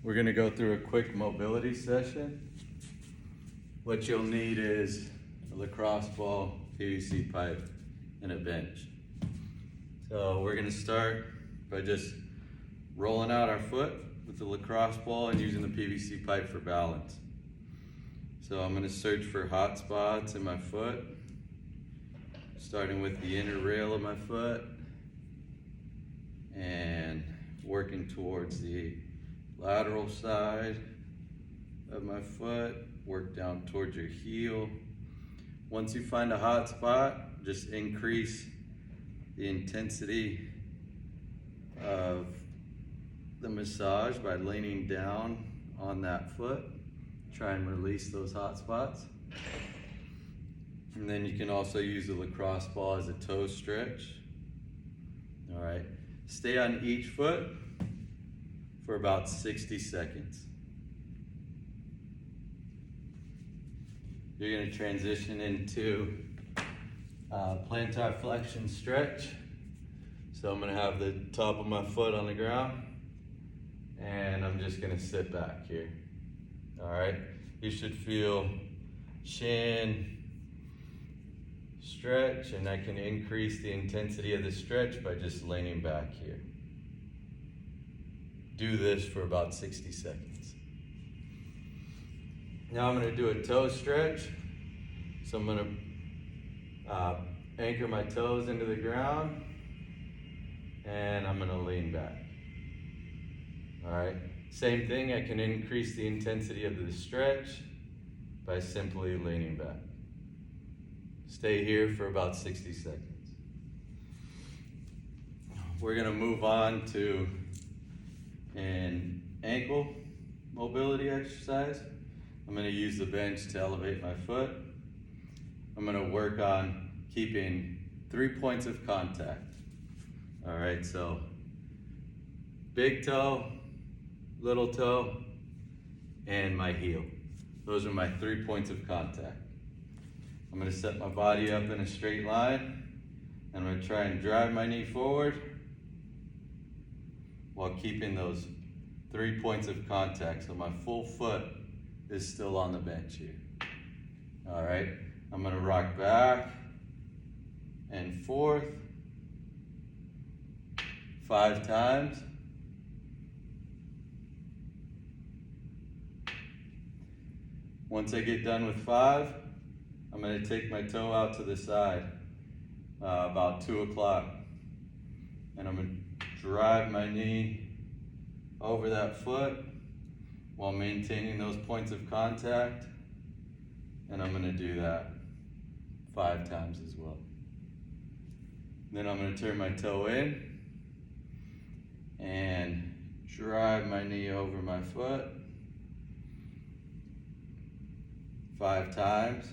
We're gonna go through a quick mobility session. What you'll need is a lacrosse ball, PVC pipe, and a bench. So we're gonna start by just rolling out our foot with the lacrosse ball and using the PVC pipe for balance. So I'm gonna search for hot spots in my foot, starting with the inner rail of my foot and working towards the lateral side of my foot, work down towards your heel. Once you find a hot spot, just increase the intensity of the massage by leaning down on that foot. Try and release those hot spots. And then you can also use the lacrosse ball as a toe stretch. All right, stay on each foot for about 60 seconds. You're gonna transition into plantar flexion stretch. So I'm gonna have the top of my foot on the ground and I'm just gonna sit back here. All right, you should feel shin stretch, and I can increase the intensity of the stretch by just leaning back here. Do this for about 60 seconds. Now I'm gonna do a toe stretch. So I'm gonna anchor my toes into the ground and I'm gonna lean back. All right, same thing, I can increase the intensity of the stretch by simply leaning back. Stay here for about 60 seconds. We're gonna move on to an ankle mobility exercise. I'm gonna use the bench to elevate my foot. I'm gonna work on keeping 3 points of contact. All right, so big toe, little toe, and my heel. Those are my 3 points of contact. I'm gonna set my body up in a straight line. And I'm gonna try and drive my knee forward while keeping those 3 points of contact. So my full foot is still on the bench here. All right, I'm gonna rock back and forth 5 times. Once I get done with 5, I'm gonna take my toe out to the side, about 2 o'clock. And I'm gonna drive my knee over that foot while maintaining those points of contact. And I'm gonna do that 5 times as well. Then I'm gonna turn my toe in and drive my knee over my foot 5 times.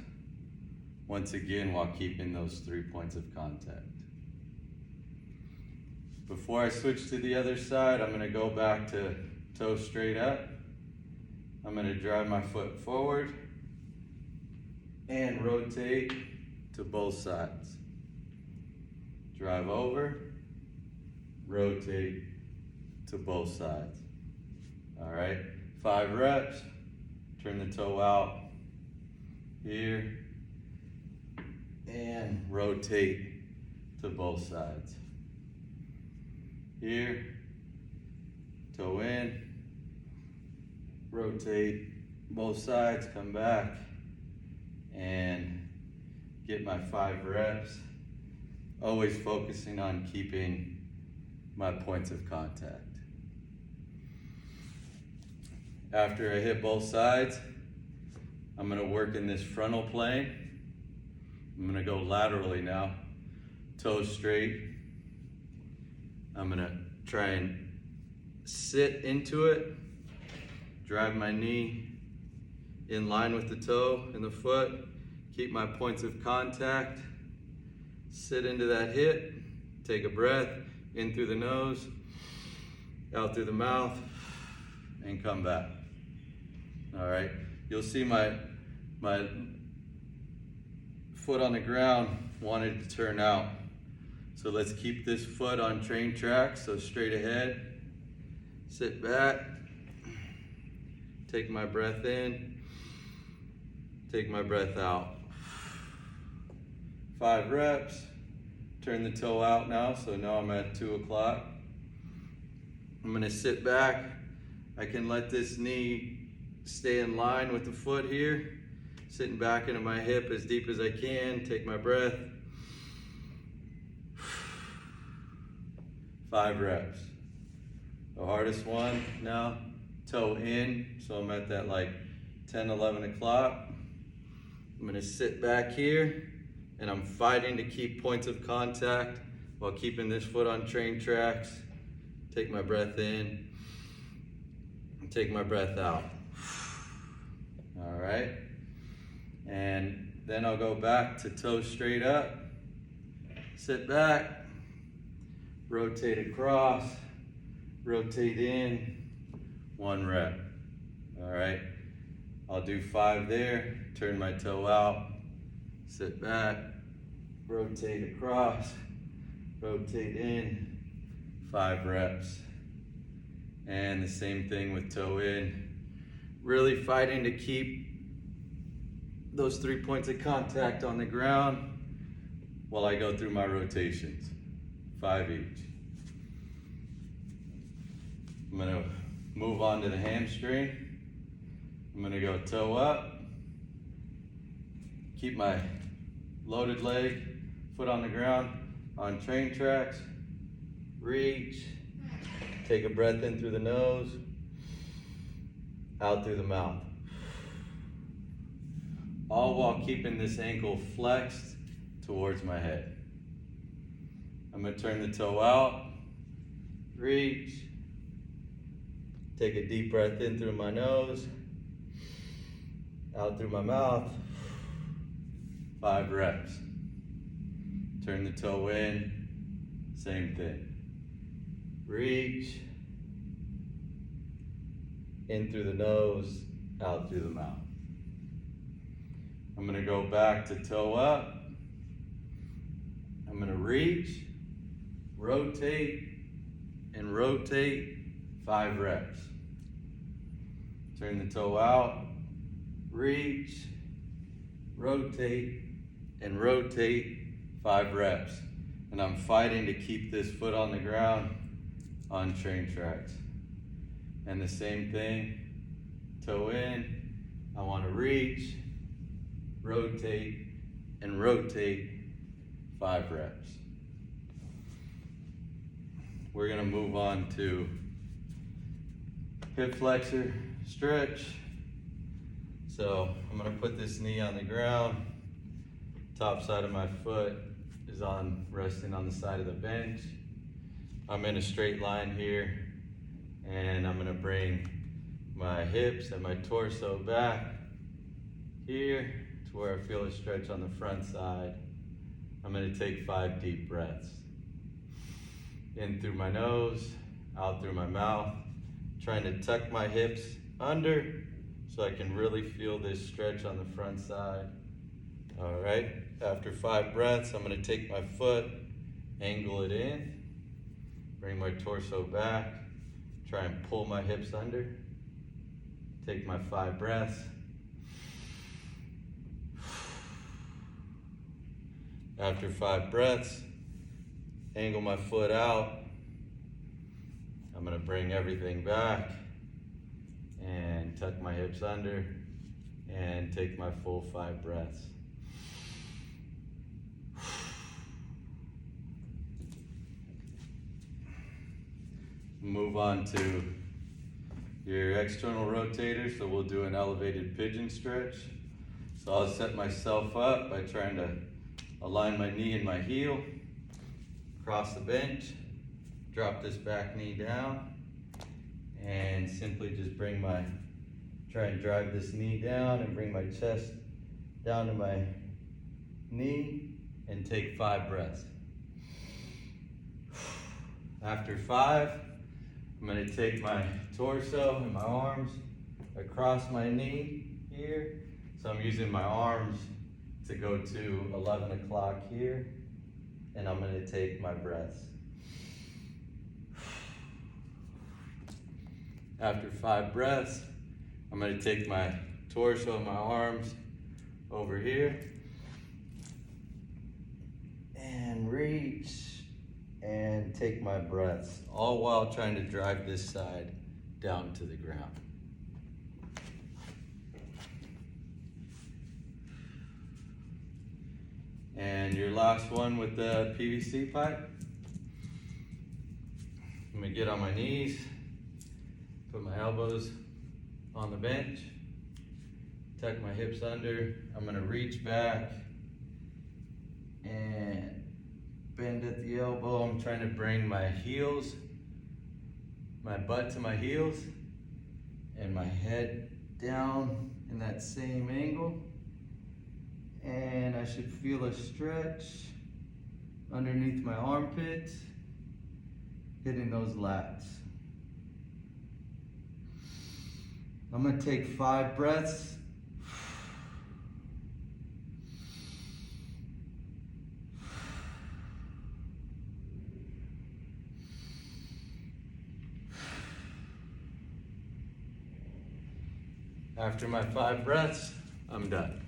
Once again, while keeping those 3 points of contact. Before I switch to the other side, I'm gonna go back to toe straight up. I'm gonna drive my foot forward and rotate to both sides. Drive over, rotate to both sides. All right, 5 reps, turn the toe out here, and rotate to both sides. Here, toe in, rotate both sides, come back, and get my 5 reps, always focusing on keeping my points of contact. After I hit both sides, I'm gonna work in this frontal plane. I'm gonna go laterally now, toes straight. I'm gonna try and sit into it, drive my knee in line with the toe and the foot, keep my points of contact, sit into that hit, take a breath, in through the nose, out through the mouth, and come back. All right, you'll see my foot on the ground wanted to turn out. So let's keep this foot on train tracks, so straight ahead. Sit back, take my breath in, take my breath out. 5 reps, turn the toe out now, so now I'm at 2 o'clock. I'm gonna sit back. I can let this knee stay in line with the foot here. Sitting back into my hip as deep as I can, take my breath. 5 reps. The hardest one now, toe in, so I'm at that like 10, 11 o'clock. I'm gonna sit back here and I'm fighting to keep points of contact while keeping this foot on train tracks. Take my breath in and take my breath out. All right. And then I'll go back to toe straight up, sit back, rotate across, rotate in, 1 rep. All right. I'll do 5 there, turn my toe out, sit back, rotate across, rotate in, 5 reps. And the same thing with toe in. Really fighting to keep those 3 points of contact on the ground while I go through my rotations, 5 each. I'm gonna move on to the hamstring. I'm gonna go toe up, keep my loaded leg, foot on the ground, on train tracks, reach, take a breath in through the nose, out through the mouth. All while keeping this ankle flexed towards my head. I'm gonna turn the toe out, reach, take a deep breath in through my nose, out through my mouth, 5 reps. Turn the toe in, same thing. Reach, in through the nose, out through the mouth. I'm gonna go back to toe up. I'm gonna reach, rotate, and rotate, 5 reps. Turn the toe out, reach, rotate, and rotate, 5 reps. And I'm fighting to keep this foot on the ground on train tracks. And the same thing, toe in, I wanna reach, rotate, and rotate, 5 reps. We're gonna move on to hip flexor stretch. So I'm gonna put this knee on the ground. Top side of my foot is resting on the side of the bench. I'm in a straight line here, and I'm gonna bring my hips and my torso back here to where I feel a stretch on the front side. I'm gonna take 5 deep breaths. In through my nose, out through my mouth, trying to tuck my hips under so I can really feel this stretch on the front side. All right, after 5 breaths, I'm gonna take my foot, angle it in, bring my torso back, try and pull my hips under. Take my 5 breaths. After 5 breaths, angle my foot out. I'm gonna bring everything back and tuck my hips under and take my full 5 breaths. Move on to your external rotator, so we'll do an elevated pigeon stretch. So I'll set myself up by trying to align my knee and my heel, cross the bench, drop this back knee down, and simply just try and drive this knee down and bring my chest down to my knee and take 5 breaths. After 5, I'm gonna take my torso and my arms across my knee here. So I'm using my arms to go to 11 o'clock here, and I'm gonna take my breaths. After 5 breaths, I'm gonna take my torso and my arms over here and reach and take my breaths, all while trying to drive this side down to the ground. And your last one with the PVC pipe. I'm gonna get on my knees, put my elbows on the bench, tuck my hips under. I'm gonna reach back and bend at the elbow. I'm trying to bring my heels, my butt to my heels, and my head down in that same angle. And I should feel a stretch underneath my armpits, hitting those lats. I'm gonna take 5 breaths. After my 5 breaths, I'm done.